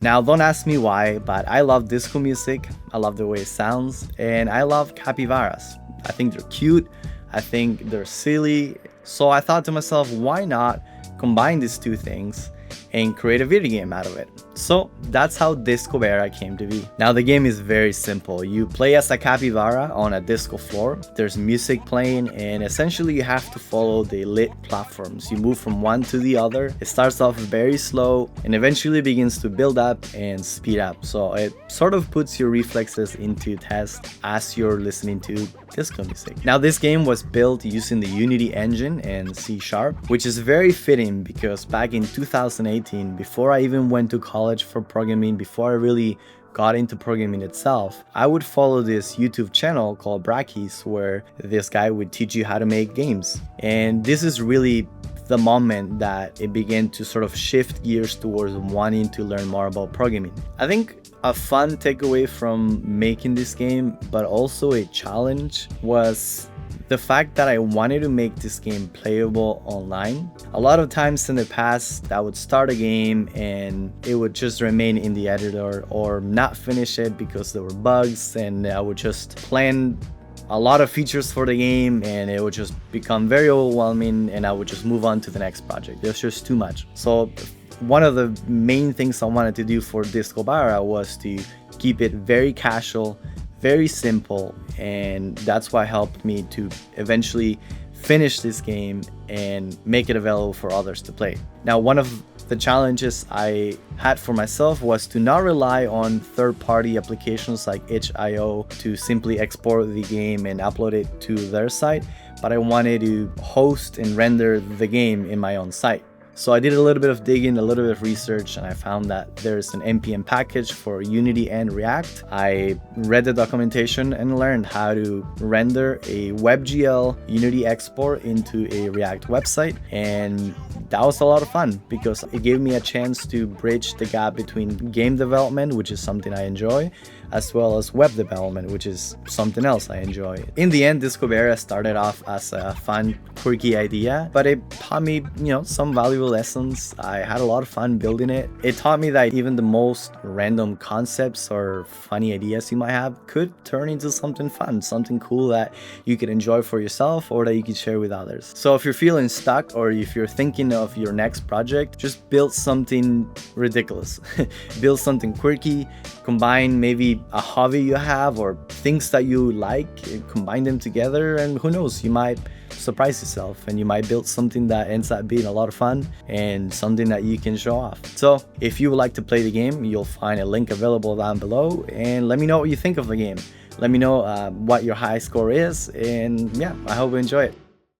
Now, don't ask me why, but I love disco music, I love the way it sounds, and I love capybaras. I think they're cute, I think they're silly, so I thought to myself, why not combine these two things and create a video game out of it? So that's how Discobara came to be. Now the game is very simple. You play as a capybara on a disco floor. There's music playing and essentially you have to follow the lit platforms. You move from one to the other. It starts off very slow and eventually begins to build up and speed up. So it sort of puts your reflexes into test as you're listening to disco music. Now this game was built using the Unity engine and C#, which is very fitting because back in 2018, before I even went to college for programming, before I really got into programming itself, I would follow this YouTube channel called Brackeys where this guy would teach you how to make games. And this is really the moment that it began to sort of shift gears towards wanting to learn more about programming. I think a fun takeaway from making this game, but also a challenge, was the fact that I wanted to make this game playable online. A lot of times in the past, I would start a game and it would just remain in the editor or not finish it because there were bugs, and I would just plan a lot of features for the game and it would just become very overwhelming and I would just move on to the next project. There's just too much. So one of the main things I wanted to do for Discobara was to keep it very casual, very simple, and that's what helped me to eventually finish this game and make it available for others to play. Now, one of the challenges I had for myself was to not rely on third-party applications like itch.io to simply export the game and upload it to their site, but I wanted to host and render the game in my own site. So I did a little bit of digging, a little bit of research, and I found that there's an NPM package for Unity and React. I read the documentation and learned how to render a WebGL Unity export into a React website. And that was a lot of fun because it gave me a chance to bridge the gap between game development, which is something I enjoy, as well as web development, which is something else I enjoy. In the end, Discobara started off as a fun, quirky idea, but it taught me, some valuable lessons. I had a lot of fun building it. It taught me that even the most random concepts or funny ideas you might have could turn into something fun, something cool that you could enjoy for yourself or that you could share with others. So if you're feeling stuck or if you're thinking of your next project, just build something ridiculous. Build something quirky, combine maybe a hobby you have or things that you like, combine them together, and who knows, you might surprise yourself and you might build something that ends up being a lot of fun and something that you can show off. So if you would like to play the game, you'll find a link available down below, and let me know what you think of the game. Let me know what your high score is, and yeah, I hope you enjoy it.